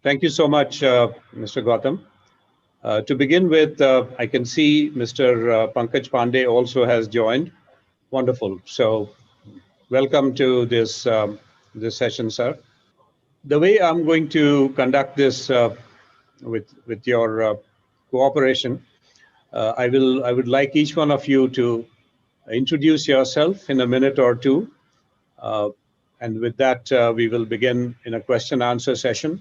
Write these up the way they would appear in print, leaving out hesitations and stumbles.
Thank you so much, Mr. Gautam. To begin with, I can see Mr. Pankaj Pandey also has joined. Wonderful. So, welcome to this session, sir. The way I'm going to conduct this with your cooperation, I would like each one of you to introduce yourself in a minute or two, uh, and with that, we will begin in a question-answer session.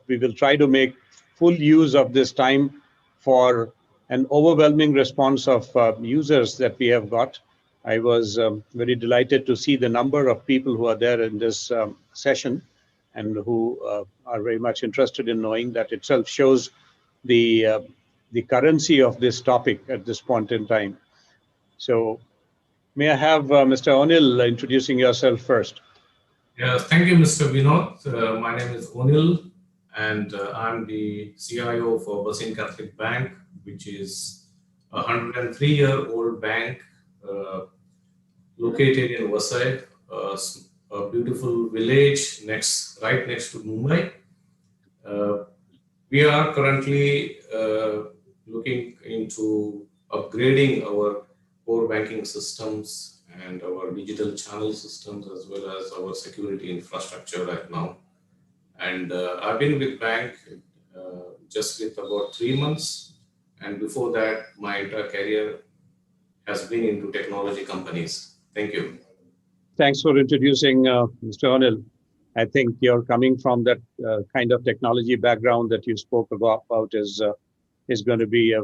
We will try to make full use of this time for an overwhelming response of users that we have got. I was very delighted to see the number of people who are there in this session and who are very much interested in knowing. That itself shows the currency of this topic at this point in time. So may I have Mr. Onil introducing yourself first? Yeah, thank you, Mr. Vinod. My name is Onil, and I'm the CIO for Bassein Catholic Bank, which is a 103-year-old bank located in Bassein, a beautiful village right next to Mumbai. We are currently looking into upgrading our core banking systems and our digital channel systems, as well as our security infrastructure right now. And I've been with bank just with about 3 months. And before that, my entire career has been into technology companies. Thank you. Thanks for introducing Mr. Onil. I think you're coming from that kind of technology background that you spoke about is going to be a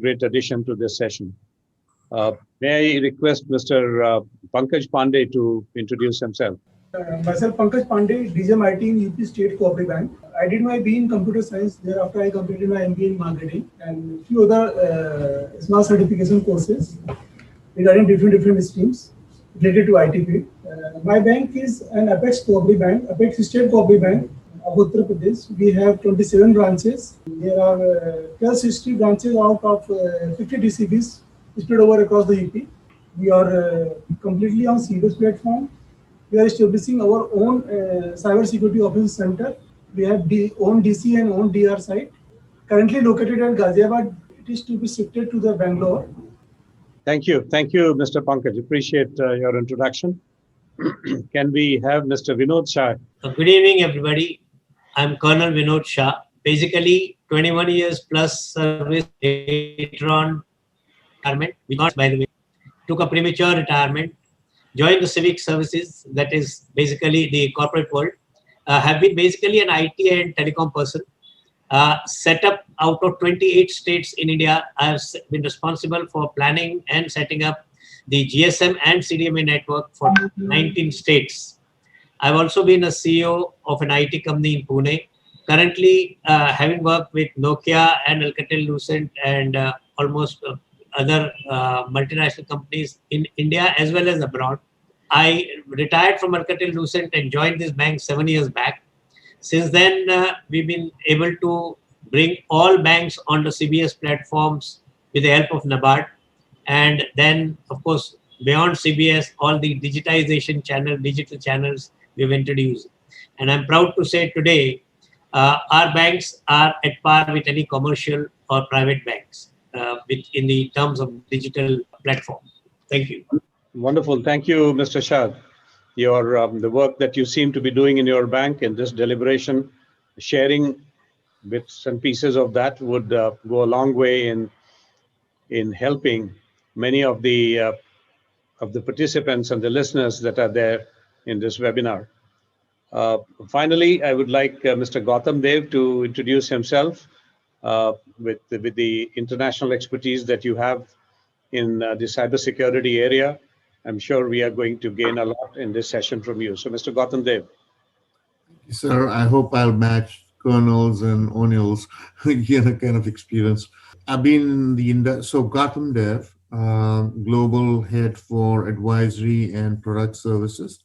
great addition to this session. May I request Mr. Pankaj Pandey to introduce himself? Myself, Pankaj Pandey, DGM IT in UP State Co-operative Bank. I did my B in computer science. Thereafter, I completed my MBA in marketing and a few other small certification courses regarding different streams related to IT field. My bank is an Apex Co-operative Bank, Apex State Co-operative Bank of Uttar Pradesh. We have 27 branches. There are 60 branches out of 50 DCBs spread over across the UP. We are completely on CBS platform. We are establishing our own cybersecurity office center. We have own DC and own DR site. Currently located at Ghaziabad, it is to be shifted to the Bangalore. Thank you, Mr. Pankaj. Appreciate your introduction. Can we have Mr. Vinod Shah? Good evening, everybody. I'm Colonel Vinod Shah. Basically, 21 years plus service, later on retirement. By the way, took a premature retirement. Joined the civic services, that is basically the corporate world. Have been basically an IT and telecom person. Set up out of 28 states in India. I have been responsible for planning and setting up the GSM and CDMA network for 19 states. I've also been a CEO of an IT company in Pune. Currently, having worked with Nokia and Alcatel-Lucent and almost other multinational companies in India as well as abroad. I retired from Alcatel-Lucent and joined this bank 7 years back. Since then, we've been able to bring all banks on the CBS platforms with the help of NABARD. And then, of course, beyond CBS, all the digital channels we've introduced. And I'm proud to say today, our banks are at par with any commercial or private banks in the terms of digital platform. Thank you. Wonderful. Thank you, Mr. Shah. The work that you seem to be doing in your bank in this deliberation, sharing bits and pieces of that would go a long way in helping many of the participants and the listeners that are there in this webinar. Finally, I would like Mr. Gautam Dev to introduce himself with the international expertise that you have in the cybersecurity area. I'm sure we are going to gain a lot in this session from you. So, Mr. Gautam Dev. Sir, I hope I'll match Colonel's and Onil's kind of experience. I've been in so Gautam Dev, Global Head for Advisory and Product Services.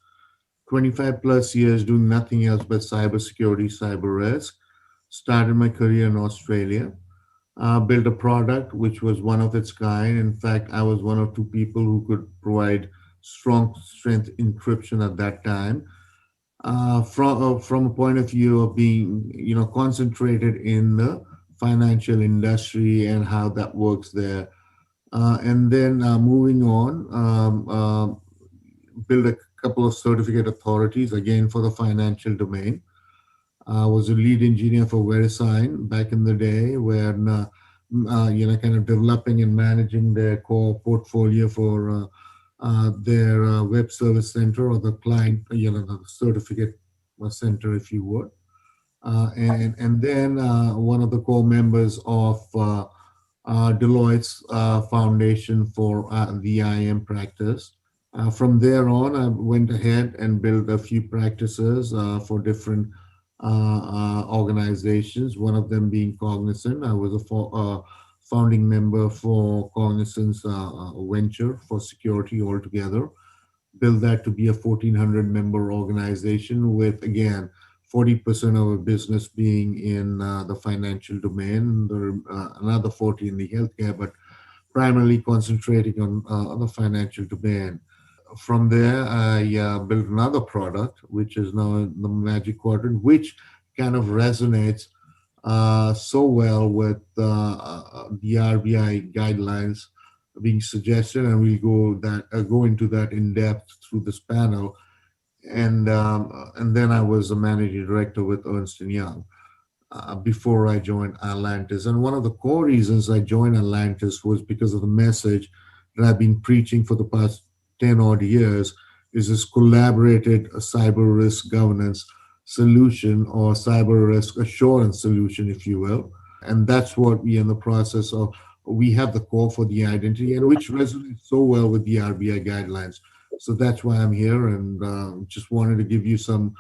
25 plus years doing nothing else but cybersecurity, cyber risk. Started my career in Australia. Built a product which was one of its kind. In fact, I was one of two people who could provide strength encryption at that time. from a point of view of being, concentrated in the financial industry and how that works there. And then moving on, build a couple of certificate authorities again for the financial domain. I was a lead engineer for Bassein back in the day, when kind of developing and managing their core portfolio for their web service center, or the client, the certificate center, if you would. And then one of the core members of Deloitte's foundation for the IM practice. From there on, I went ahead and built a few practices for different organizations, one of them being Cognizant. I was a founding member for Cognizant's venture for security altogether. Built that to be a 1,400 member organization with, again, 40% of our business being in the financial domain, another 40 in the healthcare, but primarily concentrating on the financial domain. From there, I built another product, which is now in the Magic Quadrant, which kind of resonates so well with the RBI guidelines being suggested, and we'll go into that in depth through this panel. And then I was a managing director with Ernst & Young before I joined Ilantus. And one of the core reasons I joined Ilantus was because of the message that I've been preaching for the past 10 odd years, is this collaborated cyber risk governance solution, or cyber risk assurance solution, if you will. And that's what we are in the process of. We have the core for the identity, and which resonates so well with the RBI guidelines. So that's why I'm here, and just wanted to give you some,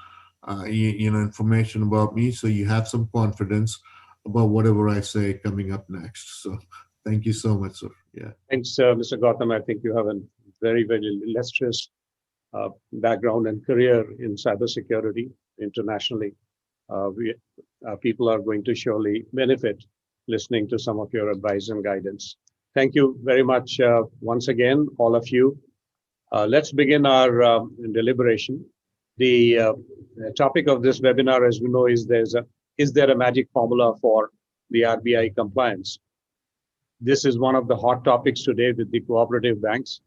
information about me, so you have some confidence about whatever I say coming up next. So thank you so much, sir. Yeah. Thanks, Mr. Gautam. I think you have a very, very illustrious background and career in cybersecurity internationally. People are going to surely benefit listening to some of your advice and guidance. Thank you very much once again, all of you. Let's begin our deliberation. The topic of this webinar, as we know, is there a magic formula for the RBI compliance? This is one of the hot topics today with the cooperative banks.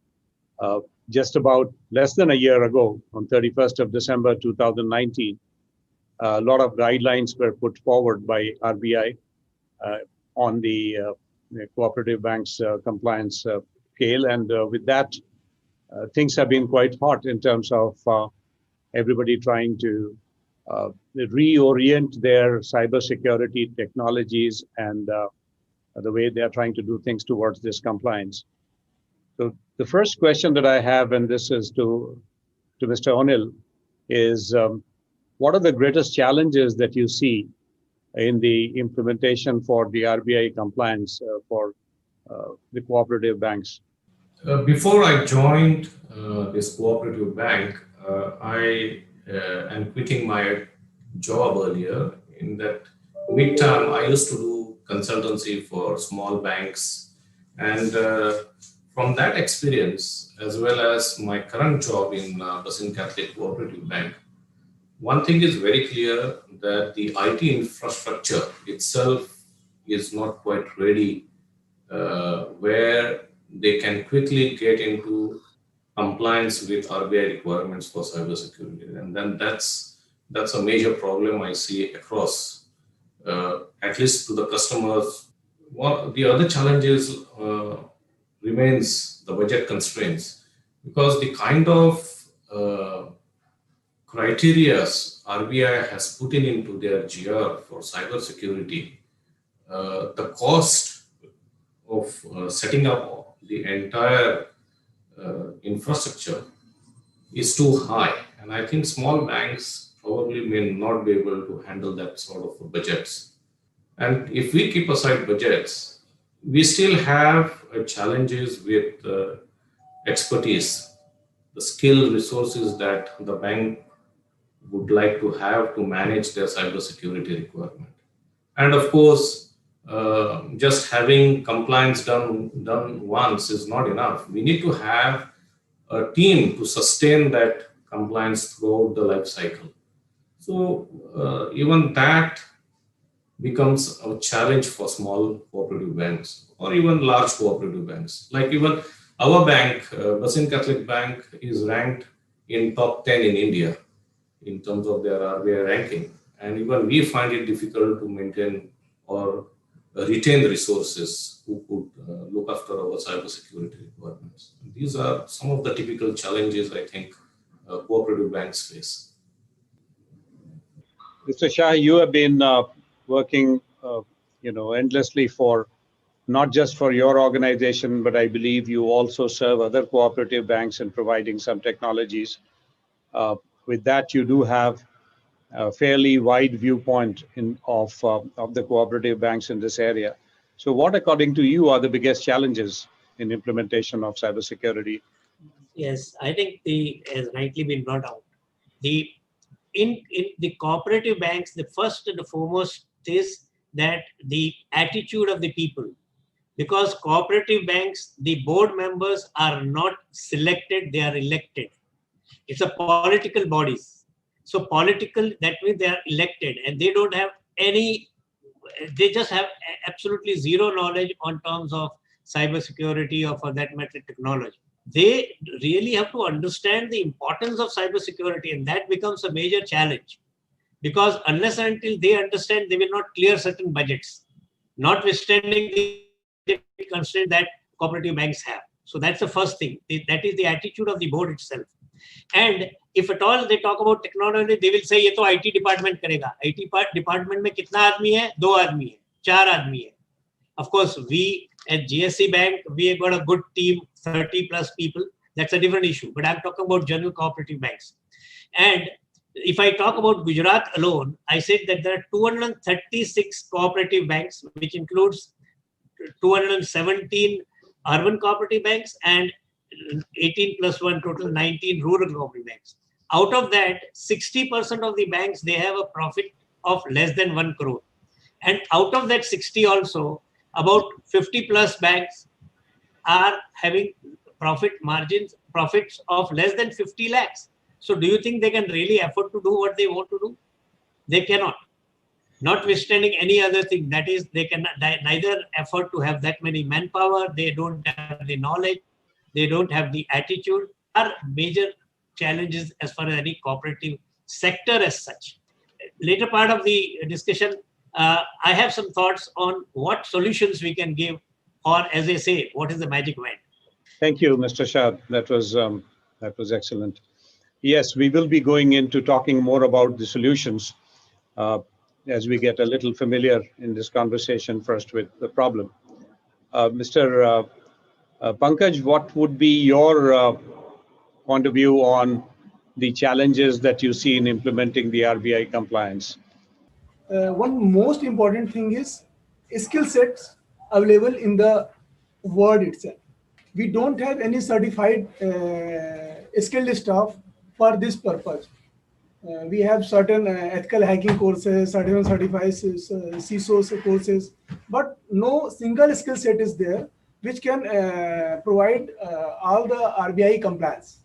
Just about less than a year ago, on 31st of December 2019, a lot of guidelines were put forward by RBI on the cooperative banks compliance scale. And with that, things have been quite hot in terms of everybody trying to reorient their cybersecurity technologies and the way they are trying to do things towards this compliance. So the first question that I have, and this is to Mr. Onil, is what are the greatest challenges that you see in the implementation for the RBI compliance for the cooperative banks? Before I joined this cooperative bank, I am quitting my job earlier. In that midterm, I used to do consultancy for small banks. And from that experience, as well as my current job in Bassein Catholic Co-operative Bank, one thing is very clear, that the IT infrastructure itself is not quite ready, where they can quickly get into compliance with RBI requirements for cybersecurity. And then that's a major problem I see across, at least to the customers. The other challenges remains the budget constraints, because the kind of criteria RBI has put into their GR for cybersecurity, the cost of setting up the entire infrastructure is too high. And I think small banks probably may not be able to handle that sort of budgets. And if we keep aside budgets, we still have challenges with expertise, the skill resources that the bank would like to have to manage their cybersecurity requirement. And of course, just having compliance done once is not enough. We need to have a team to sustain that compliance throughout the life cycle. So even that becomes a challenge for small cooperative banks or even large cooperative banks. Like even our bank, Bassein Catholic Bank, is ranked in top 10 in India in terms of their RBI ranking. And even we find it difficult to maintain or retain resources who could look after our cybersecurity requirements. These are some of the typical challenges I think cooperative banks face. Mr. Shah, you have been working, endlessly for not just for your organization, but I believe you also serve other cooperative banks in providing some technologies. With that, you do have a fairly wide viewpoint of the cooperative banks in this area. So what, according to you, are the biggest challenges in implementation of cybersecurity? Yes, I think has rightly been brought out. In the cooperative banks, the first and the foremost is that the attitude of the people. Because cooperative banks, the board members are not selected, they are elected. It's a political bodies. So political, that means they are elected and they don't have they just have absolutely zero knowledge on terms of cybersecurity or for that matter technology. They really have to understand the importance of cybersecurity, and that becomes a major challenge. Because unless and until they understand, they will not clear certain budgets, notwithstanding the constraint that cooperative banks have. So that's the first thing. That is the attitude of the board itself. And if at all they talk about technology, they will say, "ये तो IT department करेगा." IT department में कितना आदमी है? 2 आदमी है, 4 आदमी है. Of course, we at GSC Bank, we have got a good team, 30 plus people. That's a different issue. But I'm talking about general cooperative banks. And if I talk about Gujarat alone, I said that there are 236 cooperative banks, which includes 217 urban cooperative banks and 18 plus 1, total 19 rural cooperative banks. Out of that, 60% of the banks, they have a profit of less than 1 crore. And out of that 60 also, about 50 plus banks are having profits of less than 50 lakhs. So do you think they can really afford to do what they want to do? They cannot. Notwithstanding any other thing, that is, they can neither afford to have that many manpower, they don't have the knowledge, they don't have the attitude. Are major challenges as far as any cooperative sector as such. Later part of the discussion, I have some thoughts on what solutions we can give, or as they say, what is the magic wand? Thank you, Mr. Shah. That was excellent. Yes, we will be going into talking more about the solutions as we get a little familiar in this conversation first with the problem. Mr. Pankaj, what would be your point of view on the challenges that you see in implementing the RBI compliance? One most important thing is skill sets available in the world itself. We don't have any certified skilled staff for this purpose. We have certain ethical hacking courses, certain certified CISO courses, but no single skill set is there which can provide all the RBI compliance.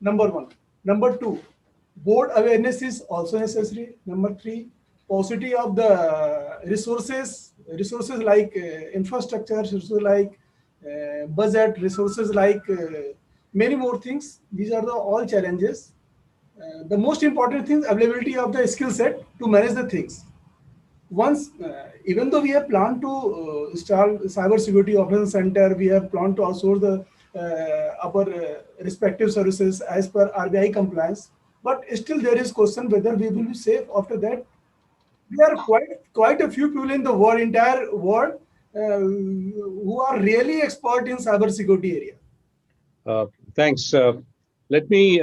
Number one. Number two, board awareness is also necessary. Number three, paucity of the resources like infrastructure, resources like budget, resources like many more things. These are all challenges. The most important thing, availability of the skill set to manage the things. Once, even though we have planned to install cybersecurity operations center, we have planned to outsource the our respective services as per RBI compliance, but still there is question whether we will be safe after that. There are quite a few people in the world, entire world, who are really expert in cybersecurity area. Thanks. Let me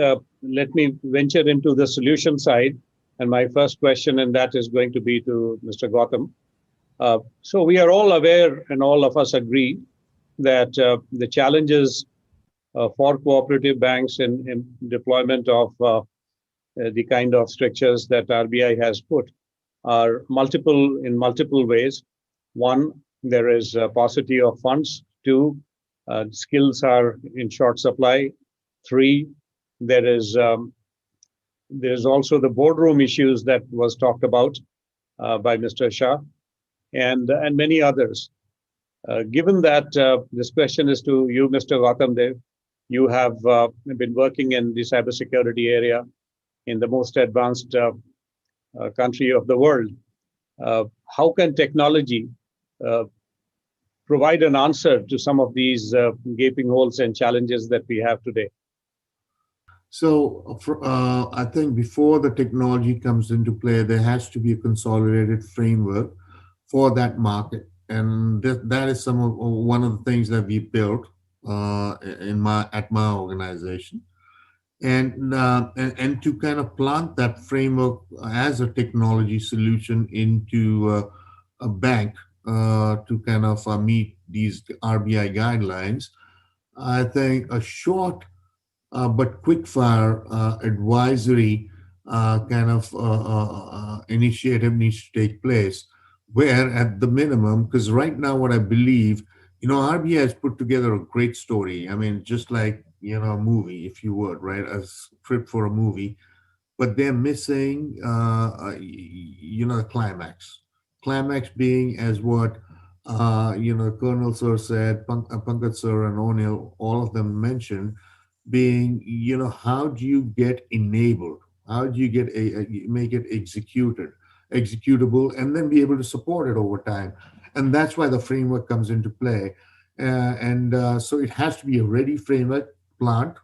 venture into the solution side, and my first question, and that is going to be to Mr. Gautam. So we are all aware, and all of us agree, that the challenges for cooperative banks in deployment of the kind of strictures that RBI has put are in multiple ways. One, there is paucity of funds. Two, skills are in short supply. Three, there is There's also the boardroom issues that was talked about by Mr. Shah and many others. Given that this question is to you, Mr. Gautam Dev, you have been working in the cybersecurity area in the most advanced country of the world. How can technology provide an answer to some of these gaping holes and challenges that we have today? So I think before the technology comes into play, there has to be a consolidated framework for that market. And that is one of the things that we built at my organization. And to kind of plant that framework as a technology solution into a bank to kind of meet these RBI guidelines, I think a short but quick-fire advisory kind of initiative needs to take place, where at the minimum, because right now what I believe, RBI has put together a great story. I mean, just like, a movie, if you would, right? A script for a movie, but they're missing, the climax. Climax being as what, Colonel Sir said, Pankaj Sir and Onil, all of them mentioned, being, how do you get enabled? How do you get make it executable, and then be able to support it over time? And that's why the framework comes into play. So it has to be a ready framework, plant,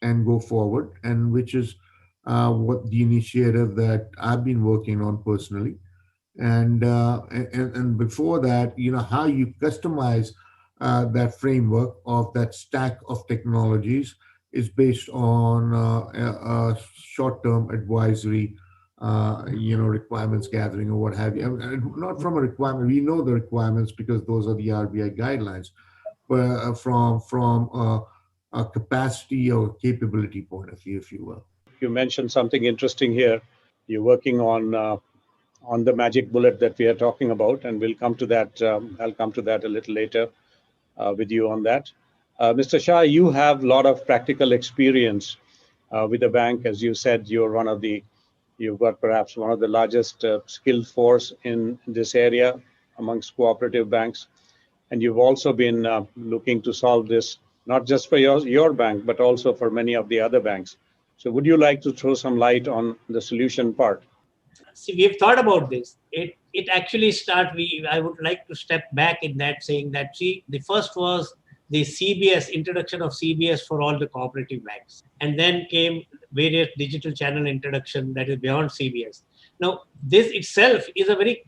and go forward, and which is what the initiative that I've been working on personally. And before that, how you customize that framework of that stack of technologies is based on a short-term advisory, requirements gathering or what have you. And not from a requirement. We know the requirements because those are the RBI guidelines, but from a capacity or capability point of view, if you will. You mentioned something interesting here. You're working on the magic bullet that we are talking about, and we'll come to that. I'll come to that a little later with you on that. Mr. Shah, you have a lot of practical experience with the bank. As you said, you've got perhaps one of the largest skilled force in this area amongst cooperative banks. And you've also been looking to solve this, not just for your bank, but also for many of the other banks. So would you like to throw some light on the solution part? See, we've thought about this. It actually I would like to step back in that, saying that, the first was the CBS, introduction of CBS for all the cooperative banks. And then came various digital channel introduction that is beyond CBS. Now, this itself is a very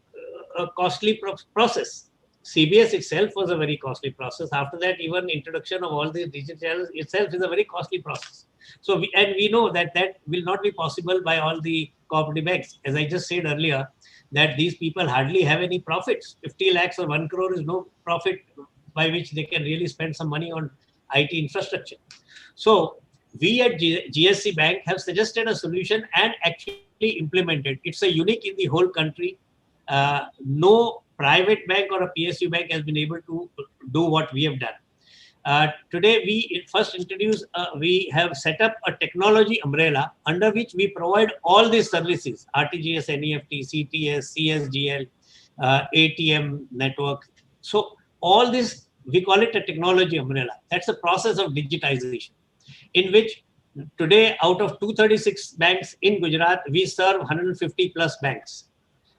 costly process. CBS itself was a very costly process. After that, even introduction of all these digital channels itself is a very costly process. So, we know that will not be possible by all the cooperative banks. As I just said earlier, that these people hardly have any profits. 50 lakhs or 1 crore is no profit by which they can really spend some money on IT infrastructure. So we at GSC Bank have suggested a solution and actually implemented. It's a unique in the whole country. No private bank or a PSU bank has been able to do what we have done. Today, we have set up a technology umbrella under which we provide all these services: RTGS, NEFT, CTS, CSGL, ATM network. So all this, we call it a technology umbrella. That's a process of digitization, in which today, out of 236 banks in Gujarat, we serve 150 plus banks.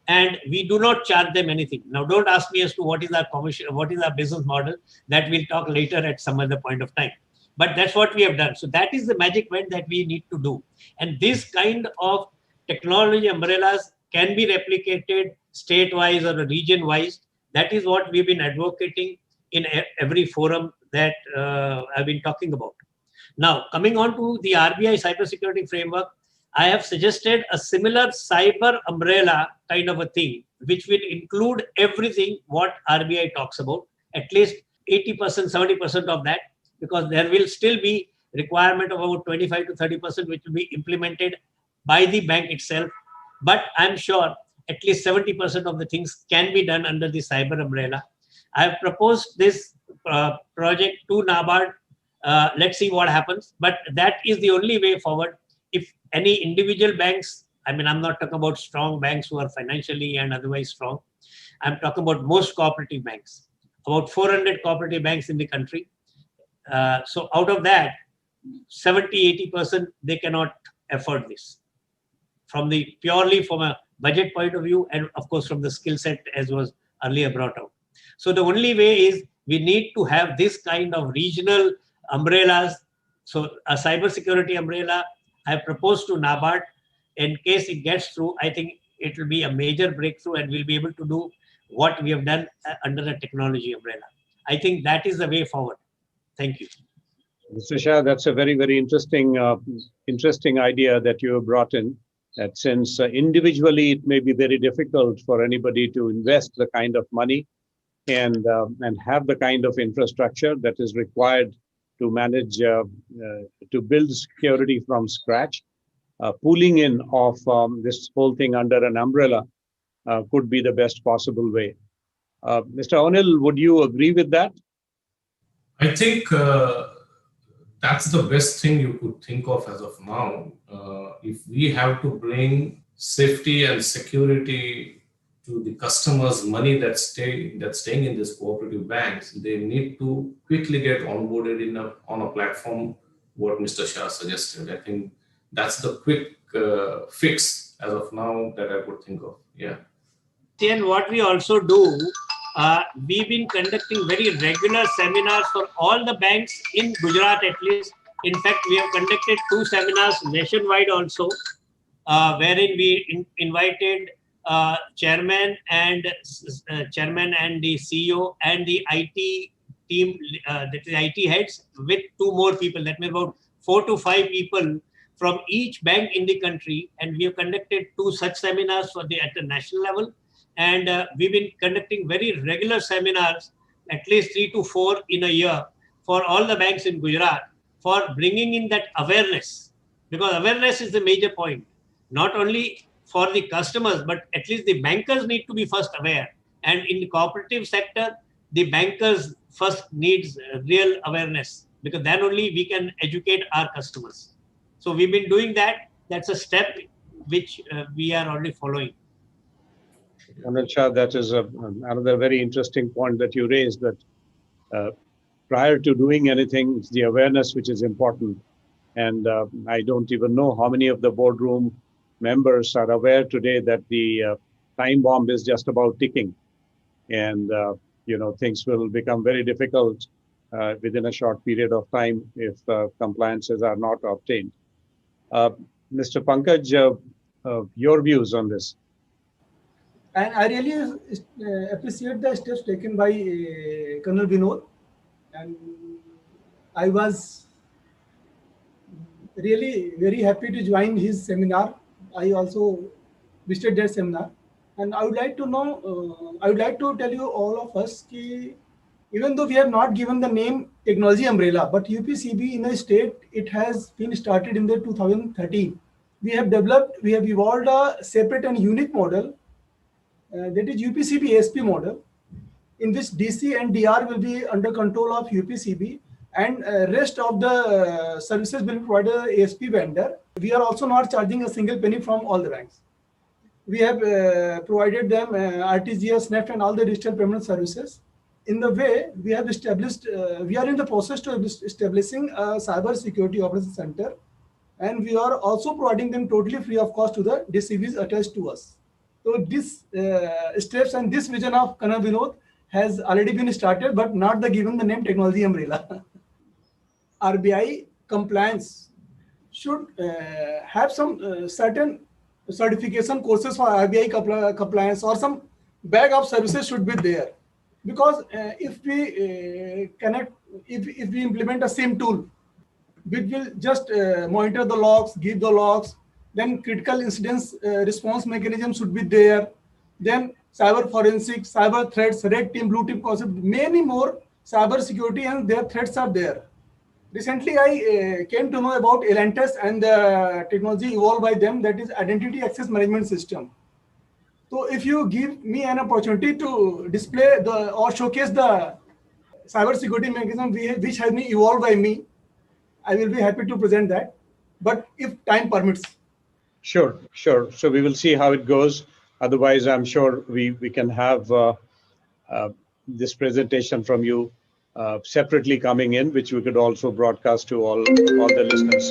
And we do not charge them anything. Now, don't ask me as to what is our commission, what is our business model. That we'll talk later at some other point of time. But that's what we have done. So that is the magic word that we need to do. And this kind of technology umbrellas can be replicated state-wise or region-wise. That is what we've been advocating in every forum that I've been talking about. Now, coming on to the RBI cybersecurity framework, I have suggested a similar cyber umbrella kind of a thing, which will include everything what RBI talks about, at least 80%, 70% of that, because there will still be requirement of about 25 to 30%, which will be implemented by the bank itself. But I'm sure at least 70% of the things can be done under the cyber umbrella. I have proposed this project to NABARD. Let's see what happens. But that is the only way forward. if any individual banks, I mean, I'm not talking about strong banks who are financially and otherwise strong. I'm talking about most cooperative banks, about 400 cooperative banks in the country. So out of that, 70-80%, they cannot afford this. Purely from a budget point of view, and of course from the skill set as was earlier brought out. So the only way is we need to have this kind of regional umbrellas. So a cybersecurity umbrella, I proposed to NABARD. In case it gets through, I think it will be a major breakthrough and we'll be able to do what we have done under the technology umbrella. I think that is the way forward. Thank you. Mr. Shah, that's a very, very interesting idea that you have brought in. That since individually it may be very difficult for anybody to invest the kind of money and have the kind of infrastructure that is required to manage, to build security from scratch, pooling in of this whole thing under an umbrella could be the best possible way. Mr. Onil, would you agree with that? I think that's the best thing you could think of as of now. If we have to bring safety and security to the customers' money that's staying in these cooperative banks, they need to quickly get onboarded on a platform. What Mr. Shah suggested, I think that's the quick fix as of now that I could think of. Yeah. And what we also do, we've been conducting very regular seminars for all the banks in Gujarat at least. In fact, we have conducted 2 seminars nationwide also, wherein we invited chairman and the CEO and the IT team, that is IT heads, with 2 more people. That means about 4 to 5 people from each bank in the country, and we have conducted 2 such seminars at the national level. And we've been conducting very regular seminars, at least 3 to 4 in a year, for all the banks in Gujarat, for bringing in that awareness. Because awareness is the major point, not only for the customers, but at least the bankers need to be first aware. And in the cooperative sector, the bankers first needs real awareness, because then only we can educate our customers. So we've been doing that. That's a step which we are already following. Vinod Shah, that is another very interesting point that you raised, that prior to doing anything, it's the awareness which is important. And I don't even know how many of the boardroom members are aware today that the time bomb is just about ticking. And, things will become very difficult within a short period of time if compliances are not obtained. Mr. Pankaj, your views on this? And I really appreciate the steps taken by Colonel Vinod. And I was really very happy to join his seminar. I also visited that seminar. And I would like to know, I would like to tell you all of us that even though we have not given the name technology umbrella, but UPCB in a state, it has been started in the 2013. We have evolved a separate and unique model. That is UPCB ASP model, in which DC and DR will be under control of UPCB, and rest of the services will be provided by ASP vendor. We are also not charging a single penny from all the banks. We have provided them RTGS, NEFT, and all the digital payment services. In the way, we have established, we are in the process to establishing a cyber security operations center, and we are also providing them totally free of cost to the DCVs attached to us. So this steps and this vision of Colonel Vinod has already been started, but not given the name technology umbrella. RBI compliance should have some certain certification courses for RBI compliance, or some bag of services should be there. Because if we if we implement a SIM tool, we will just monitor the logs, give the logs, then critical incidents response mechanism should be there. Then cyber forensics, cyber threats, red team, blue team concept, many more cyber security and their threats are there. Recently, I came to know about Ilantus and the technology evolved by them, that is Identity Access Management System. So if you give me an opportunity to display or showcase the cyber security mechanism which has been evolved by me, I will be happy to present that. but if time permits. Sure, sure. So we will see how it goes. Otherwise, I'm sure we can have this presentation from you separately coming in, which we could also broadcast to all the listeners.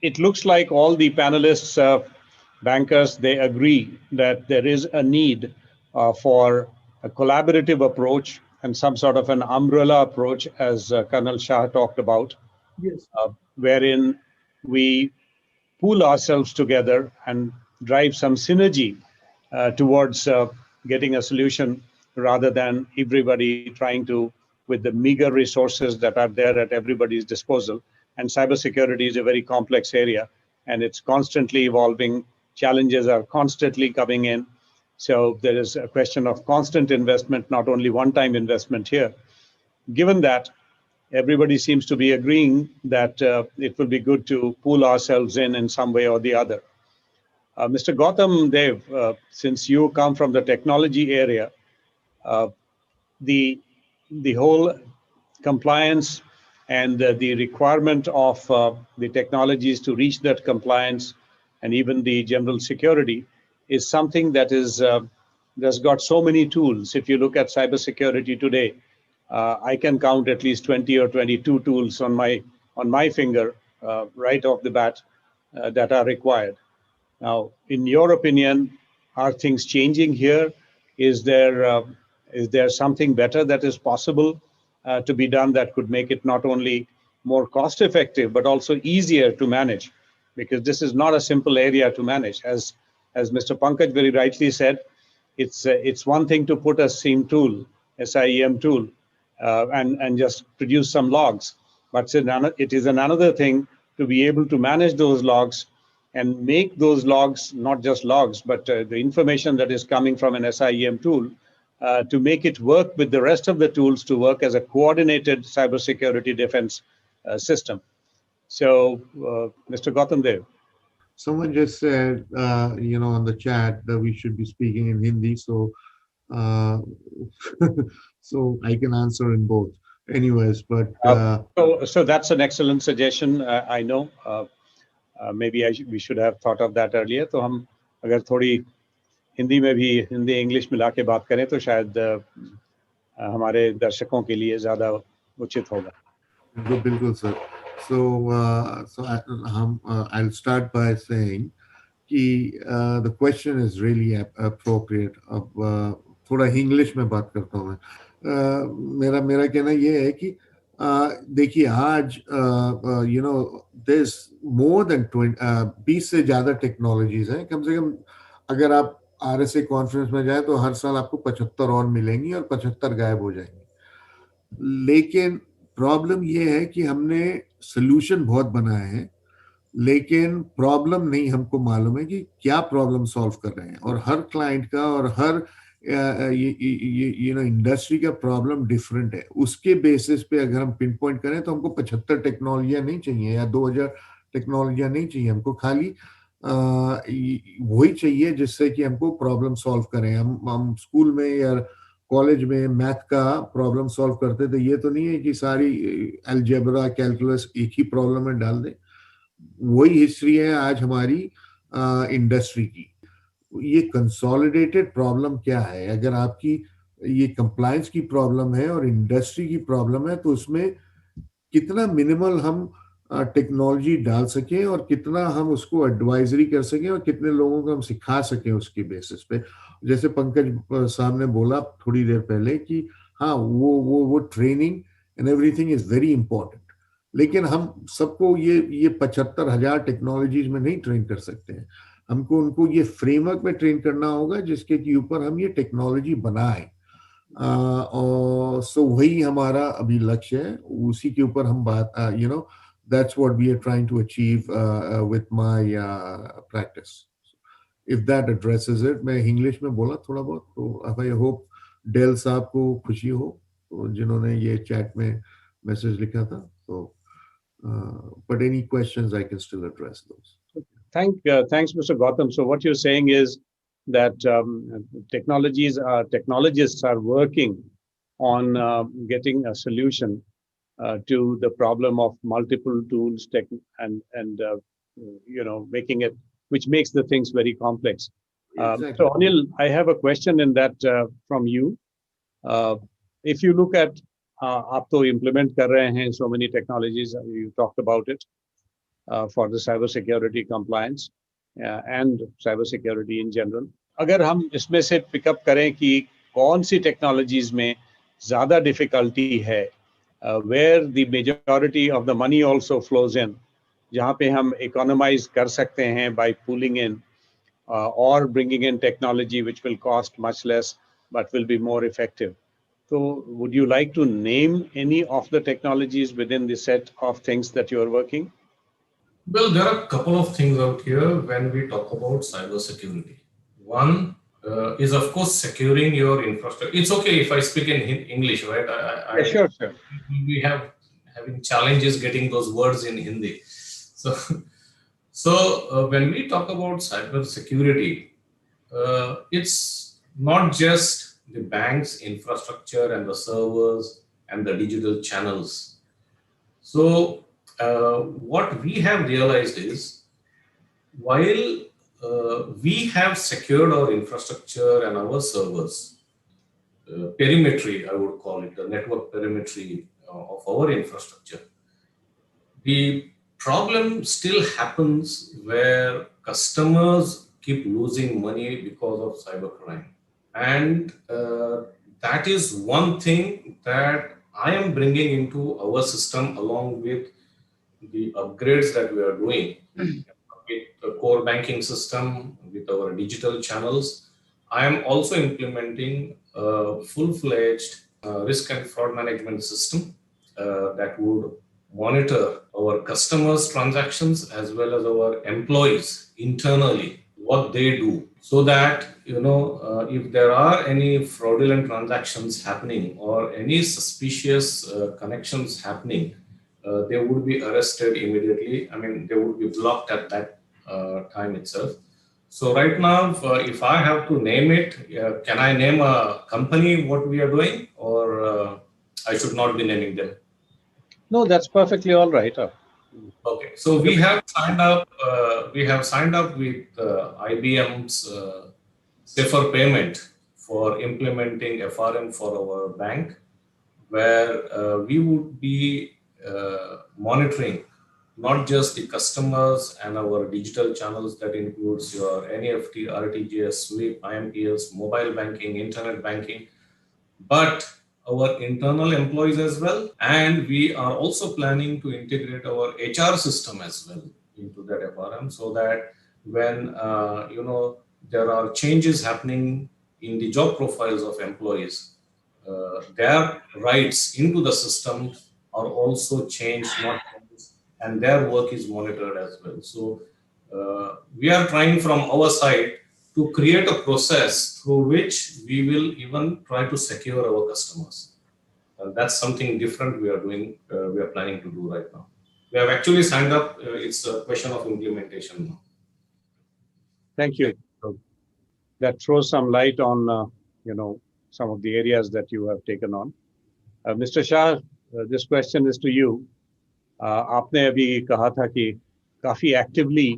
It looks like all the panelists, bankers, they agree that there is a need for a collaborative approach and some sort of an umbrella approach, as Colonel Shah talked about, Yes. wherein we pool ourselves together and drive some synergy towards getting a solution rather than everybody trying to, with the meager resources that are there at everybody's disposal. And cybersecurity is a very complex area and it's constantly evolving. Challenges are constantly coming in. So there is a question of constant investment, not only one-time investment here. Given that, everybody seems to be agreeing that it will be good to pool ourselves in some way or the other. Mr. Gautam Dev, since you come from the technology area, uh, the whole compliance and the requirement of the technologies to reach that compliance and even the general security is something that is that's got so many tools. If you look at cybersecurity today, I can count at least 20 or 22 tools on my finger right off the bat that are required. Now, in your opinion, are things changing here? Is there something better that is possible to be done that could make it not only more cost effective but also easier to manage? Because this is not a simple area to manage. As Mr. Pankaj very rightly said, it's one thing to put a SIEM tool, and just produce some logs, but it is another thing to be able to manage those logs and make those logs not just logs, but the information that is coming from an SIEM tool to make it work with the rest of the tools to work as a coordinated cybersecurity defense system. So, Mr. Gautam Dev. Someone just said, on the chat that we should be speaking in Hindi, so uh, so I can answer in both. Anyways, but So that's an excellent suggestion. I know. Maybe we should have thought of that earlier. तो हम अगर थोड़ी हिंदी में भी Hindi English मिला के बात करें तो शायद हमारे दर्शकों के लिए ज़्यादा उचित होगा. बिल्कुल sir. So I'll start by saying कि the question is really appropriate. अब थोड़ा इंग्लिश में बात करता हूँ मैं. मेरा कहना ये है कि देखिए आज there's more than 20 से ज़्यादा टेक्नोलॉजीज हैं. कम से कम अगर आप RSA कॉन्फ्रेंस में जाए तो हर साल आपको 75 और मिलेंगी और 75 गायब हो जाएंगी. लेकिन प्रॉब्लम ये है कि हमने सोल्यूशन बहुत बनाए हैं लेकिन प्रॉब्लम नहीं हमको मालूम है कि क्या प्रॉब्लम सॉल्व कर रहे हैं. और हर क्लाइंट का और हर इंडस्ट्री का प्रॉब्लम डिफरेंट है. उसके बेसिस पे अगर हम पिन पॉइंट करें तो हमको 75 टेक्नोलॉजियां नहीं चाहिए या 2000 टेक्नोलॉजियां नहीं चाहिए. हमको खाली वही चाहिए जिससे कि हमको प्रॉब्लम सॉल्व करें. हम स्कूल में या कॉलेज में मैथ का प्रॉब्लम सॉल्व करते थे. ये तो नहीं है कि सारी अलजेब्रा कैलकुलस एक ही प्रॉब्लम में डाल दें. वही हिस्ट्री है आज हमारी इंडस्ट्री की. ये कंसोलिडेटेड प्रॉब्लम क्या है? अगर आपकी ये कंप्लायंस की प्रॉब्लम है और इंडस्ट्री की प्रॉब्लम है तो उसमें कितना मिनिमल हम टेक्नोलॉजी डाल सकें और कितना हम उसको एडवाइजरी कर सकें और कितने लोगों को हम सिखा सकें उसके बेसिस पे. जैसे पंकज साहब ने बोला थोड़ी देर पहले कि हाँ वो training and everything is very important. लेकिन हम सबको ये 75,000 टेक्नोलॉजीज में नहीं ट्रेन कर सकते हैं. हमको उनको ये फ्रेमवर्क में ट्रेन करना होगा जिसके के ऊपर हम ये टेक्नोलॉजी बनाएं. और सो वही हमारा अभी लक्ष्य है. उसी के ऊपर हम बात that's what we are trying to achieve with my practice. If that addresses it, मैं इंग्लिश में बोला थोड़ा बहुत तो I hope डेल साहब को खुशी हो तो जिन्होंने ये चैट में मैसेज लिखा था. So but any questions I can still address those. Thanks, Mr. Gautam. So what you're saying is that technologists are working on getting a solution to the problem of multiple tools and making it, which makes the things very complex. Exactly. So Anil, I have a question in that from you. If you look at आप तो implement कर रहे हैं so many technologies, you talked about it for the cyber security compliance and cyber security in general. अगर हम इसमें से pickup करें कि कौन सी टेक्नोलॉजीज में ज़्यादा डिफिकल्टी है, where the majority of the money also flows in, जहाँ पे हम economize कर सकते हैं by pooling in or bringing in technology which will cost much less but will be more effective. So would you like to name any of the technologies within the set of things that you are working? Well, there are a couple of things out here when we talk about cybersecurity. One is, of course, securing your infrastructure. It's okay if I speak in English, right? Sure. We have having challenges getting those words in Hindi. So when we talk about cybersecurity, it's not just the bank's infrastructure and the servers and the digital channels. So what we have realized is, while we have secured our infrastructure and our servers, perimetry, I would call it, the network perimetry of our infrastructure, the problem still happens where customers keep losing money because of cybercrime. And that is one thing that I am bringing into our system along with the upgrades that we are doing with the core banking system, with our digital channels. I am also implementing a full-fledged risk and fraud management system that would monitor our customers' transactions as well as our employees internally, what they do, so that if there are any fraudulent transactions happening or any suspicious connections happening, they would be arrested immediately. I mean, they would be blocked at that time itself. So right now, if I have to name it, can I name a company what we are doing, or I should not be naming them? No, that's perfectly all right. Okay, so we have signed up. We have signed up with IBM's Safer Payment for implementing FRM for our bank, where we would be monitoring not just the customers and our digital channels, that includes your NEFT, RTGS, SWIFT, IMPS, mobile banking, internet banking, but our internal employees as well. And we are also planning to integrate our HR system as well into that FRM, so that when there are changes happening in the job profiles of employees, their rights into the system are also changed, and their work is monitored as well. So we are trying from our side to create a process through which we will even try to secure our customers. That's something different we are doing, we are planning to do right now. We have actually signed up, it's a question of implementation now. Thank you. That throws some light on, some of the areas that you have taken on. Mr. Shah, this question is to you. आपने अभी कहा था कि काफी actively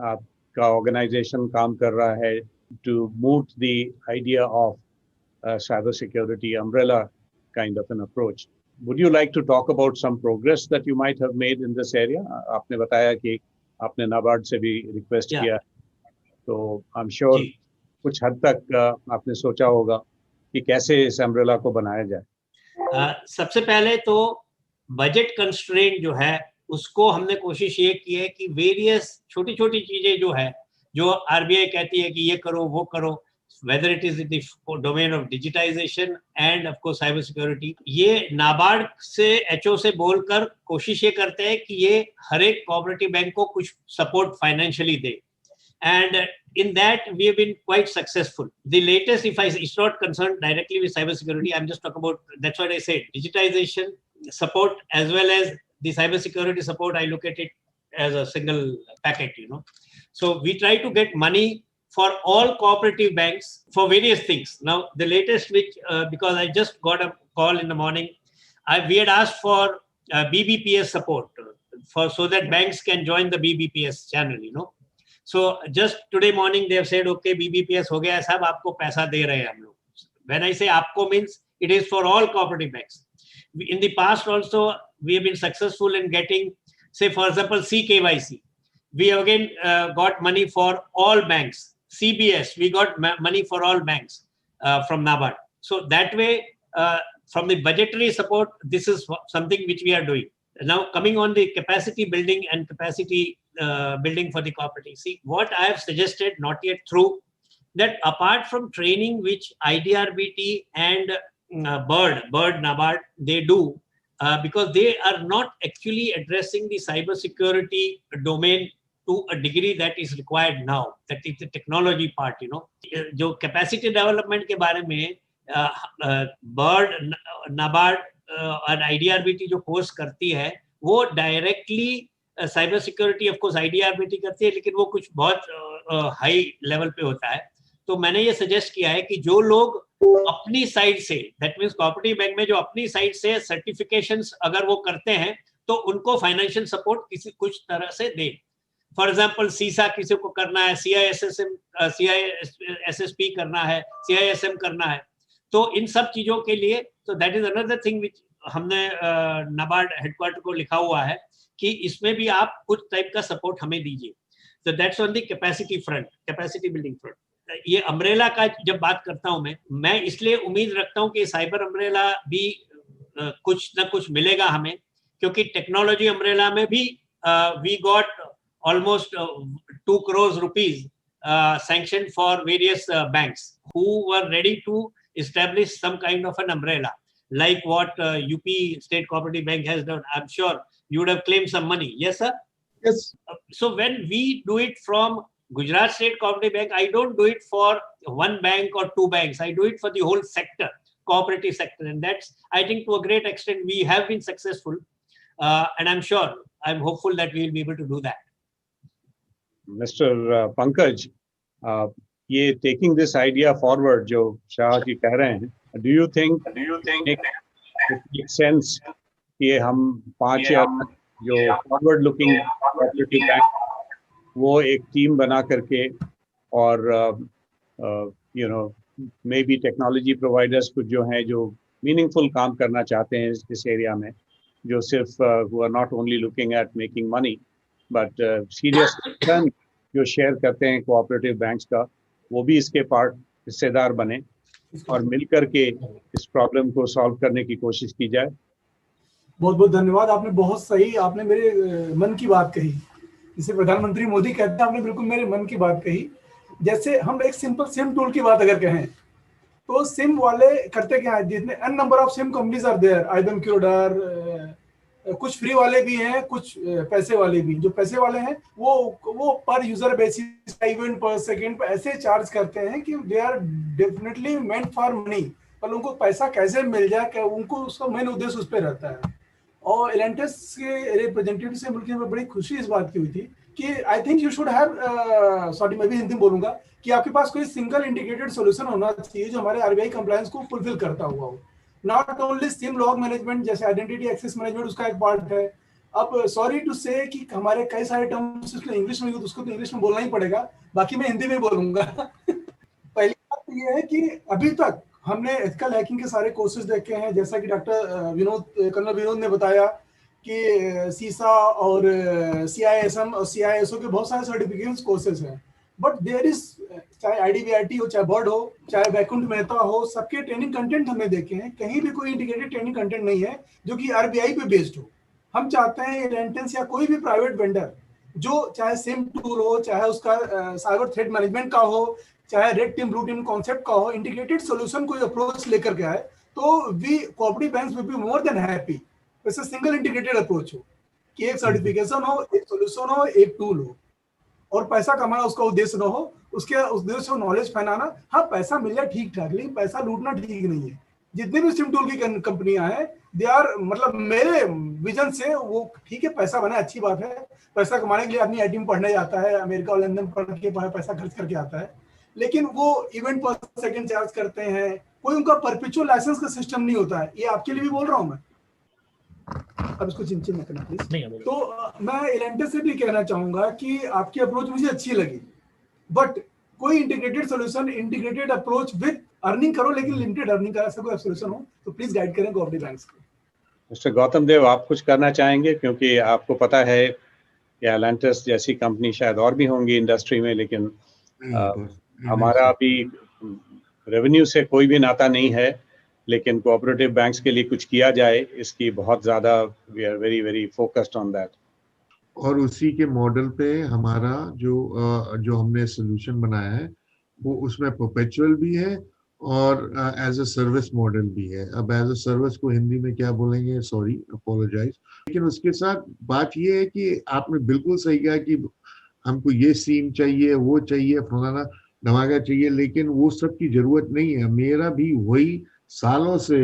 आपका organisation काम कर रहा है to moot the idea of cyber security umbrella kind of an approach. Would you like to talk about some progress that you might have made in this area? आपने बताया कि आपने नाबार्ड से भी रिक्वेस्ट किया, तो I'm sure कुछ हद तक आपने सोचा होगा कि कैसे इस अम्ब्रेला को बनाया जाए. सबसे पहले तो बजट कंस्ट्रेंट जो है उसको हमने कोशिश ये की है कि वेरियस छोटी छोटी चीजें जो है, जो आरबीआई कहती है कि ये करो वो करो, whether it is in the domain of digitization and of course cyber security, ये नाबार्ड से एचओ से बोलकर कोशिश ये करते हैं कि ये हर एक कोऑपरेटिव बैंक को कुछ support financially they. And in that we have been quite successful. The latest, it's not concerned directly with cybersecurity, I'm just talking about, that's what I said, digitization support as well as the cybersecurity support. I look at it as a single packet, So we try to get money for all cooperative banks for various things. Now the latest, which because I just got a call in the morning, we had asked for BBPS support so that banks can join the BBPS channel, you know. So just today morning they have said, okay, BBPS हो गया साहब, आपको पैसा दे रहे हैं हम लोग. When I say आपको means it is for all cooperative banks. In the past also we have been successful in getting, say for example, CKYC. We have again got money for all banks. CBS, we got money for all banks from NABARD. So that way, from the budgetary support, this is something which we are doing. Now coming on the capacity building and capacity building for the cooperative. See, what I have suggested, not yet through, that apart from training which IDRBT and NABARD, they do, because they are not actually addressing the cybersecurity domain to a degree that is required now. That is the technology part, you know. जो capacity development के बारे में NABARD और IDRBT जो course करती है, वो directly cyber security of course IDRBT करती है, लेकिन वो कुछ बहुत हाई लेवल पे होता है. तो मैंने ये सजेस्ट किया है कि जो लोग अपनी साइड से, दैट मीन्स कोऑपरेटिव बैंक में जो अपनी साइड से सर्टिफिकेशंस अगर वो करते हैं तो उनको फाइनेंशियल सपोर्ट किसी कुछ तरह से दे. फॉर एग्जांपल सीसा किसी को करना है, CISSP करना है, CISM करना है, तो इन सब चीजों के लिए, तो that is another thing which हमने नाबार्ड हेडक्वार्टर को लिखा हुआ है कि इसमें भी आप कुछ टाइप का सपोर्ट हमें दीजिए. तो that's on the capacity front, capacity building front. ये अम्ब्रेला का जब बात करता हूं मैं इसलिए उम्मीद रखता हूं कि साइबर अम्ब्रेला भी कुछ ना कुछ मिलेगा हमें, क्योंकि टेक्नोलॉजी अम्ब्रेला में भी we got almost 2 crores rupees sanctioned for various banks who were ready to establish some kind of an umbrella, like what UP State Co-operative Bank has done. I'm sure you would have claimed some money. Yes, sir? Yes. So when we do it from Gujarat State Co-operative Bank, I don't do it for one bank or two banks. I do it for the whole sector, cooperative sector. And that's, I think to a great extent, we have been successful. And I'm hopeful that we will be able to do that. Mr. Pankaj, ये taking this idea forward, जो शाह जी कह रहे हैं, do you think it makes sense कि हम 5 या जो forward looking cooperative bank वो एक टीम बना करके और maybe technology providers कुछ जो हैं जो meaningful काम करना चाहते हैं इस area में, जो सिर्फ who are not only looking at making money but serious return जो शेयर करते हैं कोऑपरेटिव बैंक्स का, वो भी इसके पार्ट हिस्सेदार बने और मिलकर के इस प्रॉब्लम को सॉल्व करने की कोशिश की जाए. बहुत बहुत धन्यवाद. आपने बहुत सही, आपने मेरे मन की बात कही. जिसे प्रधानमंत्री मोदी कहते हैं, आपने बिल्कुल मेरे मन की बात कही. जैसे हम एक सिंपल सिम टूल की बात अगर कहें तो सिम वाले करते क्या है, जितने n number of sim companies are there, आइबम क्यूडर, कुछ फ्री वाले भी हैं, कुछ पैसे वाले भी. जो पैसे वाले हैं वो पर यूजर बेसिस, इवेंट पर सेकंड पर ऐसे चार्ज करते हैं कि they are definitely meant for money, पर उनको पैसा कैसे मिल जाए, क्या उनको उसका मेन उद्देश्य उस पर रहता है. और इलेंटस के रिप्रेजेंटेटिव से मिलकर मैं बड़ी खुशी इस बात की हुई थी कि I think you should have, sorry मैं भी हिंदी में बोलूंगा, कि आपके पास कोई सिंगल इंटीग्रेटेड सोल्यूशन होना चाहिए जो हमारे आरबीआई कंप्लायंस को फुलफिल करता हुआ हो. Not only SIM log management, जैसे आइडेंटिटी एक्सेस मैनेजमेंट उसका एक पार्ट है. अब सॉरी टू से कि हमारे कई सारे टर्म्स इंग्लिश में, उसको तो इंग्लिश में बोलना ही पड़ेगा, बाकी मैं हिंदी में बोलूंगा. पहली बात तो ये है कि अभी तक हमने एथिकल हैकिंग के सारे कोर्सेज देखे हैं, जैसा कि कर्नल विनोद ने बताया कि सीसा और CISM और CISO के बहुत सारे सर्टिफिकेशन कोर्सेज हैं. बट देयर इज, चाहे IDBIT हो, चाहे बोर्ड हो, चाहे वैकुंठ मेहता हो, सबके ट्रेनिंग कंटेंट हमने देखे हैं. कहीं भी कोई इंटीग्रेटेड ट्रेनिंग कंटेंट नहीं है जो कि RBI पे बेस्ड हो. हम चाहते हैं इलेंटस या कोई भी प्राइवेट वेंडर जो चाहे सिम टूल हो, चाहे उसका साइबर थ्रेट मैनेजमेंट का हो, चाहे red team blue team concept का हो, इंटीग्रेटेड सोल्यूशन कोई अप्रोच लेकर के आए तो we cooperative banks will be more than happy. वैसे सिंगल इंटीग्रेटेड अप्रोच हो कि एक सर्टिफिकेशन हो, एक सोल्यूशन हो, एक टूल हो, और पैसा कमाना उसका उद्देश्य ना हो, उसके उद्देश्य हो नॉलेज फैलाना. हाँ, पैसा मिल जाए ठीक ठाक, लेकिन पैसा लूटना ठीक नहीं है. जितने भी सिम टूल की कंपनियां हैं, दे आर, मतलब मेरे विजन से वो ठीक है, पैसा बना अच्छी बात है. पैसा कमाने के लिए आदमी IT में पढ़ने जाता है, अमेरिका और लंदन पढ़ के पैसा खर्च करके आता है, लेकिन वो इवेंट पर सेकंड चार्ज करते हैं. कोई उनका परपेचुअल लाइसेंस का सिस्टम नहीं होता है. ये आपके लिए भी बोल रहा हूँ मैं. अब इसको चिंचिन मत करना प्लीज। नहीं अभी तो मैं इलेंटस से भी कहना चाहूंगा कि आपकी अप्रोच मुझे अच्छी लगी, बट कोई integrated solution, integrated approach with earning करो, लेकिन लिमिटेड अर्निंग का ऐसा कोई सोल्यूशन हो तो प्लीज गाइड करें कोऑपरेटिव बैंक्स को। मिस्टर गौतम देव, आप कुछ करना चाहेंगे? क्योंकि आपको पता है कि इलांटस जैसी कंपनी शायद और भी होंगी इंडस्ट्री में, लेकिन हमारा अभी रेवेन्यू से कोई भी नाता नहीं है, लेकिन कोऑपरेटिव बैंक्स के लिए कुछ किया जाए, इसकी बहुत ज़्यादा we are very very focused on that. और उसी के मॉडल पे हमारा जो हमने सोल्यूशन बनाया है वो उसमें परपेचुअल भी है और एज अ सर्विस मॉडल भी है। अब एज अ सर्विस को हिंदी में क्या बोलेंगे, सॉरी, अपोलोजाइज। लेकिन उसके साथ बात ये है कि आपने बिल्कुल सही कहा कि हमको ये सीम चाहिए, वो चाहिए, फलाना धमाका चाहिए, लेकिन वो सब की जरूरत नहीं है। मेरा भी वही सालों से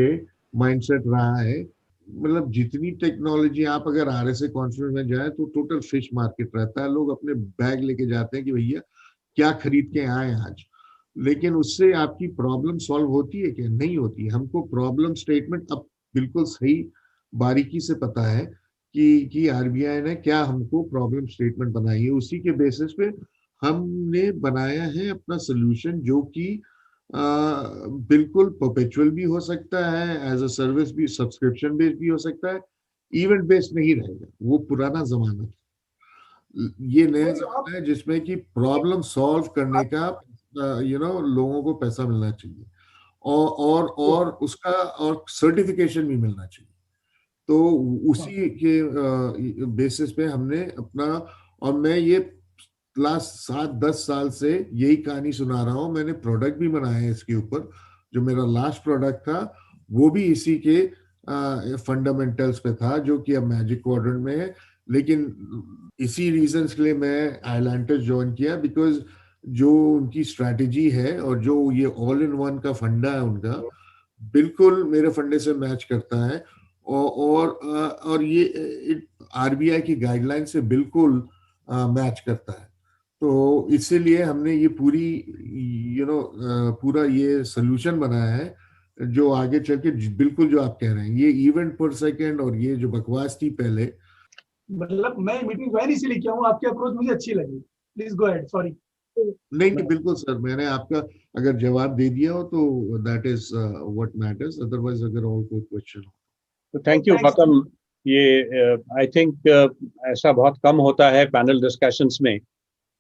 माइंडसेट रहा है। मतलब जितनी टेक्नोलॉजी, आप अगर RSA कॉन्फ्रेंस में जाए तो टोटल फिश मार्केट रहता है। लोग अपने बैग लेके जाते हैं कि भैया क्या खरीद के आए आज, लेकिन उससे आपकी प्रॉब्लम सॉल्व होती है क्या? नहीं होती। हमको प्रॉब्लम स्टेटमेंट अब बिल्कुल सही बारीकी से पता है कि RBI ने क्या हमको प्रॉब्लम स्टेटमेंट बनाई है। उसी के बेसिस पे हमने बनाया है अपना सोल्यूशन, जो कि बिल्कुल परपेचुअल भी हो सकता है, एज अ सर्विस भी, सब्सक्रिप्शन बेस्ड भी हो सकता है, इवेंट बेस्ड नहीं रहेगा। वो पुराना जमाना, ये नया जमाना है जिसमें कि प्रॉब्लम सॉल्व करने का लोगों को पैसा मिलना चाहिए और उसका और सर्टिफिकेशन भी मिलना चाहिए। तो उसी के बेसिस पे हमने अपना, और मैं ये लास्ट 7-10 साल से यही कहानी सुना रहा हूँ। मैंने प्रोडक्ट भी बनाया है इसके ऊपर। जो मेरा लास्ट प्रोडक्ट था वो भी इसी के फंडामेंटल्स पे था, जो कि अब मैजिक क्वाड्रेंट में है। लेकिन इसी रीजंस के लिए मैं इलांटस ज्वाइन किया, बिकॉज जो उनकी स्ट्रैटेजी है और जो ये ऑल इन वन का फंडा है उनका, बिल्कुल मेरे फंडे से मैच करता है और ये RBI की गाइडलाइन से बिल्कुल मैच करता है। तो इसीलिए हमने ये पूरा ये सोल्यूशन बनाया है, जो आगे चल के बिल्कुल जो आप कह रहे हैं, ये इवेंट पर सेकंड और ये जो बकवास थी पहले। मतलब मैं मीटिंग ज्वाइन इसीलिए किया हूँ, आपकी अप्रोच मुझे अच्छी लगी। Please go ahead. सॉरी। नहीं, बिल्कुल सर, मैंने आपका अगर जवाब दे दिया हो तो that is what matters. Otherwise अगर और कोई क्वेश्चन हो तो थैंक यू गौतम। ये आई थिंक ऐसा बहुत कम होता है पैनल डिस्कशंस में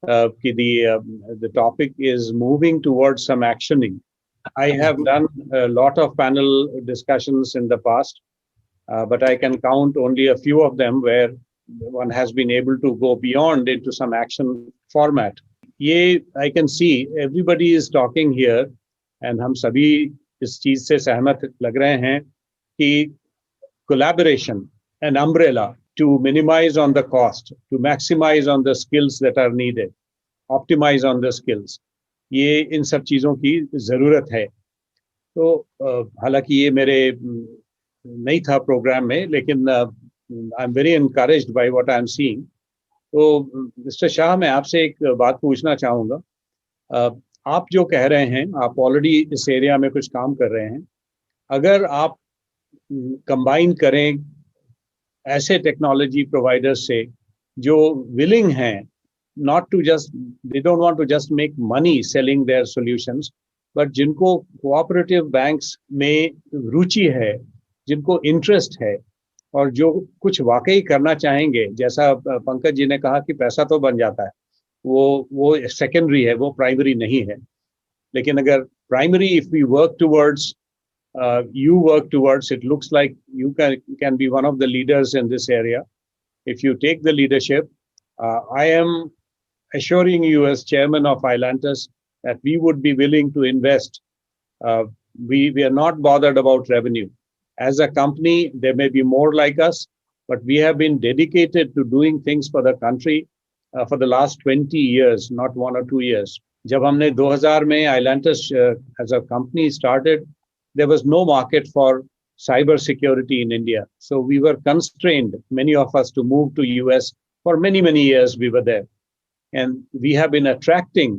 कि the topic is moving towards some actioning. I have done a lot of panel discussions in the past, but I can count only a few of them where one has been able to go beyond into some action format. ये I can see everybody is talking here, and हम सभी इस चीज से सहमत लग रहे हैं कि collaboration, an umbrella to minimize on the cost, to maximize on the skills that are needed, optimize on the skills, ये इन सब चीज़ों की ज़रूरत है। तो हालांकि ये मेरे नहीं था प्रोग्राम में, लेकिन I am very encouraged by what I am seeing. तो मिस्टर शाह, मैं आपसे एक बात पूछना चाहूँगा। आप जो कह रहे हैं, आप ऑलरेडी इस एरिया में कुछ काम कर रहे हैं। अगर आप कंबाइन करें ऐसे टेक्नोलॉजी प्रोवाइडर्स से जो विलिंग हैं, not to just, they don't want to just make money selling their solutions, but जिनको cooperative banks में रुचि है, जिनको इंटरेस्ट है और जो कुछ वाकई करना चाहेंगे, जैसा पंकज जी ने कहा कि पैसा तो बन जाता है, वो सेकेंडरी है, वो प्राइमरी नहीं है। लेकिन अगर primary, if we work towards, you work towards, it looks like you can be one of the leaders in this area. If you take the leadership, I am assuring you as chairman of Ilantus that we would be willing to invest. We are not bothered about revenue. As a company, there may be more like us, but we have been dedicated to doing things for the country for the last 20 years, not 1 or 2 years. जब हमने 2000 में Ilantus as a company started, there was no market for cyber security in India. So we were constrained, many of us, to move to US. For many, many years we were there. And we have been attracting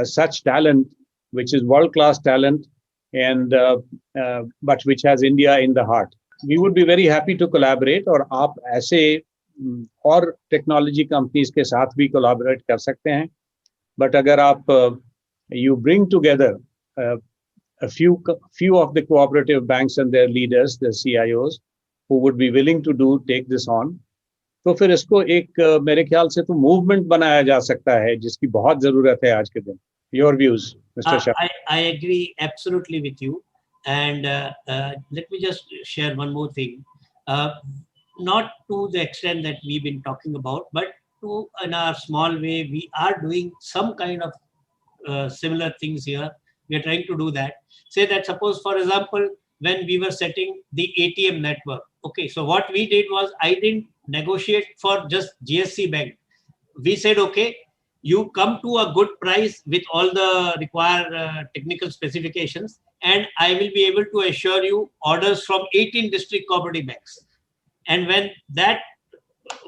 such talent, which is world-class talent, and but which has India in the heart. we would be very happy to collaborate और आप ऐसे और technology companies के साथ भी collaborate कर सकते हैं. बट अगर आप you bring together a few of the cooperative banks and their leaders, the CIOs, who would be willing to take this on, तो फिर इसको एक मेरे ख्याल से तो मूवमेंट बनाया जा सकता है जिसकी बहुत जरूरत है आज के दिन. Your views, Mr. Shah. I agree absolutely with you. And let me just share one more thing. Not to the extent that we've been talking about, but to in our small way, we are doing some kind of similar things here. We are trying to do that. Say that suppose, for example, when we were setting the ATM network. Okay, so what we did was I didn't negotiate for just GSC Bank. We said, okay, you come to a good price with all the required technical specifications, and I will be able to assure you orders from 18 district cooperative banks. And when that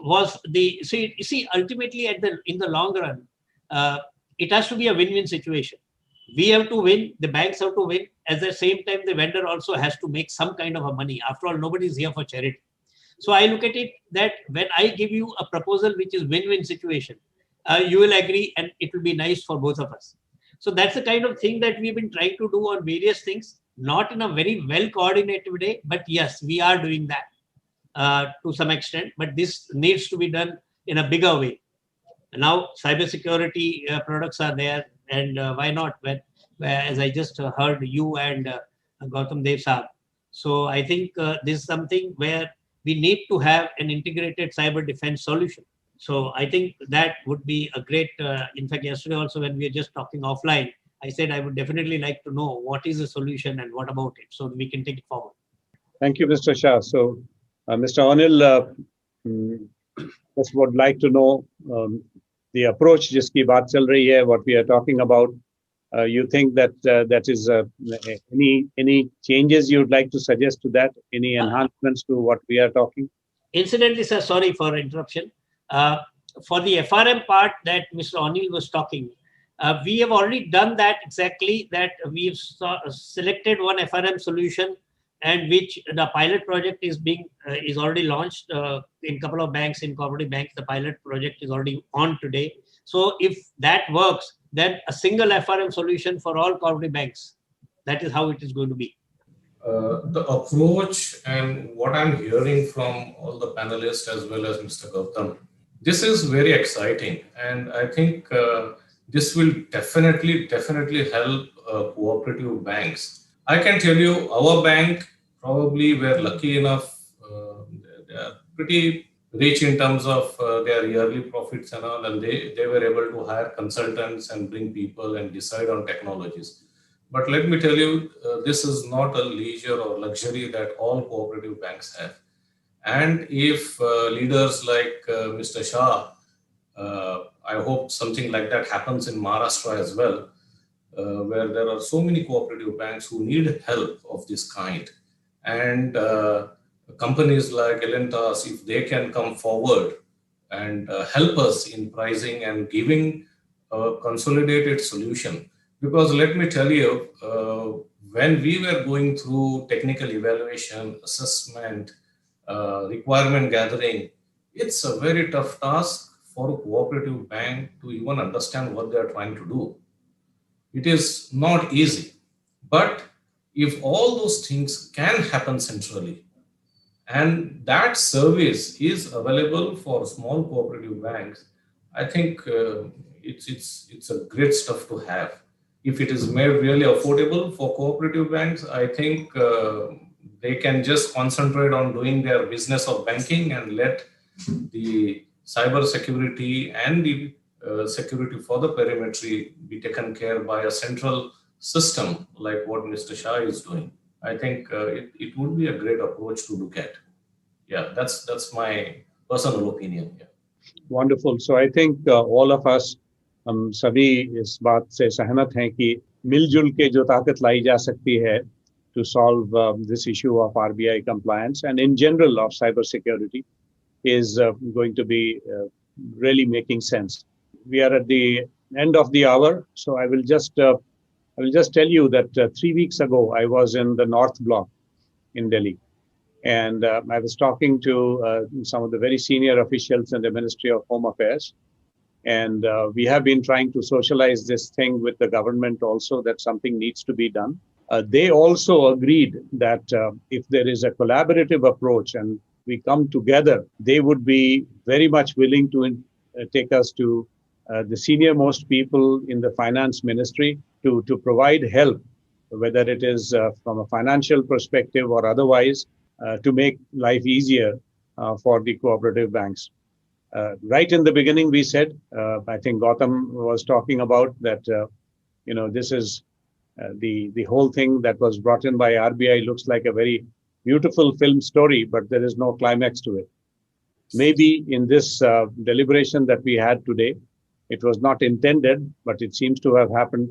was the, see ultimately in the long run, it has to be a win-win situation. We have to win, the banks have to win. At the same time, the vendor also has to make some kind of a money. After all, nobody is here for charity. So I look at it that when I give you a proposal which is win-win situation, you will agree and it will be nice for both of us. So that's the kind of thing that we've been trying to do on various things, not in a very well coordinated way, but yes, we are doing that to some extent, but this needs to be done in a bigger way. Now, cybersecurity products are there, and why not? When, as I just heard you and Gautam Dev Saab. So I think this is something where we need to have an integrated cyber defense solution. So I think that would be a great, in fact, yesterday also when we were just talking offline, I said I would definitely like to know what is the solution and what about it, so we can take it forward. Thank you, Mr. Shah. So, Mr. Onil, just would like to know the approach jiski baat chal rahi hai, what we are talking about. You think that that is any changes you would like to suggest to that? Any enhancements to what we are talking? Incidentally, sir, sorry for interruption. For the FRM part that Mr. Onil was talking, we have already done that exactly, that we've selected one FRM solution, and which the pilot project is already launched in a couple of banks, in cooperative banks. The pilot project is already on today. So if that works, then a single FRM solution for all cooperative banks. That is how it is going to be. The approach and what I'm hearing from all the panelists as well as Mr. Gautam, this is very exciting, and I think this will definitely help cooperative banks. I can tell you, our bank, probably we're lucky enough, they are pretty rich in terms of their yearly profits and all, and they were able to hire consultants and bring people and decide on technologies. But let me tell you, this is not a leisure or luxury that all cooperative banks have. And if leaders like Mr. Shah, I hope something like that happens in Maharashtra as well, where there are so many cooperative banks who need help of this kind. And companies like Ilantus, if they can come forward and help us in pricing and giving a consolidated solution. Because let me tell you, when we were going through technical evaluation, assessment, requirement gathering, it's a very tough task for a cooperative bank to even understand what they are trying to do. It is not easy. But if all those things can happen centrally, and that service is available for small cooperative banks, I think it's a great stuff to have. If it is made really affordable for cooperative banks, I think they can just concentrate on doing their business of banking and let the cyber security and the security for the perimetry be taken care by a central system like what Mr. Shah is doing. I think it would be a great approach to look at. Yeah, that's my personal opinion. Yeah. Wonderful. So I think all of us हम सभी इस बात से सहमत हैं कि मिलजुल के जो ताकत लाई जा सकती है to solve this issue of RBI compliance and in general of cyber security is going to be really making sense. We are at the end of the hour, so I will just tell you that 3 weeks ago I was in the North Block in Delhi, And I was talking to some of the very senior officials in the Ministry of Home Affairs. And we have been trying to socialize this thing with the government also, that something needs to be done. They also agreed that if there is a collaborative approach and we come together, they would be very much willing to take us to the senior most people in the finance ministry to provide help, whether it is from a financial perspective or otherwise, to make life easier for the cooperative banks. Right in the beginning, we said, I think Gautam was talking about that, this is the whole thing that was brought in by RBI looks like a very beautiful film story, but there is no climax to it. Maybe in this deliberation that we had today, it was not intended, but it seems to have happened.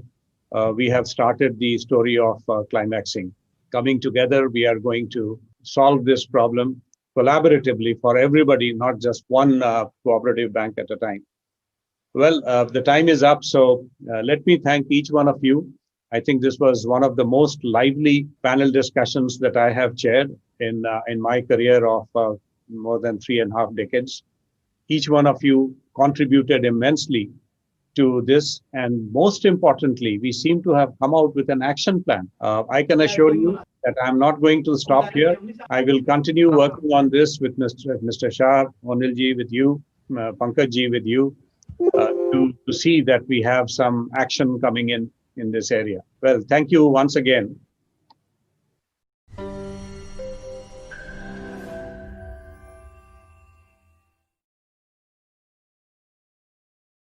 We have started the story of climaxing. Coming together, we are going to solve this problem collaboratively for everybody, not just one cooperative bank at a time. Well, the time is up, so let me thank each one of you. I think this was one of the most lively panel discussions that I have chaired in my career of more than 3.5 decades. Each one of you contributed immensely to this, and most importantly, we seem to have come out with an action plan. I can assure you that I'm not going to stop here. I will continue working on this with Mr. Shah, Onil ji with you, Pankaj ji with you, to see that we have some action coming in this area. Well, thank you once again.